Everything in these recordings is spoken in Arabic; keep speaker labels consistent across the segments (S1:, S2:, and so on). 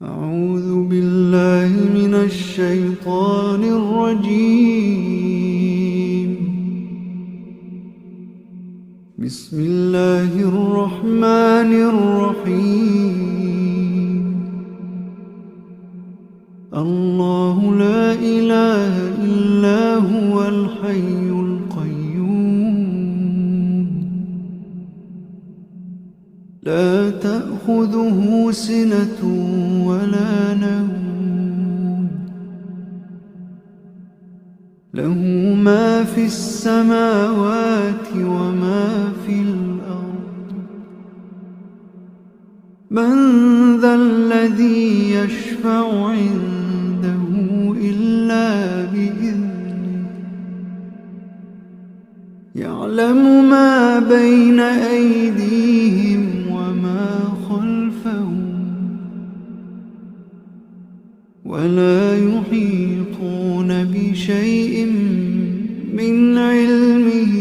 S1: أعوذ بالله من الشيطان الرجيم. بسم الله الرحمن الرحيم. الله لا إله إلا هو الحي القيوم، لا تأخذه سنة ولا نوم، له ما في السماوات وما في الأرض. من ذا الذي يشفع عنده إلا بإذنه، يعلم ما بين أيديهم وما خلفهم، ولا يحيطون بشيء من علمه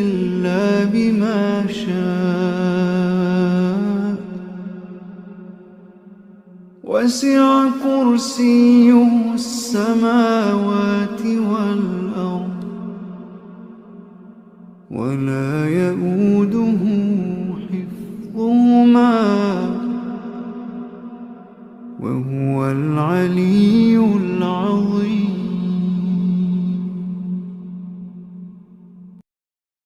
S1: إلا بما شاء، وسع كرسيه السماوات والأرض، ولا يئوده حفظهما، وهو العلي العظيم.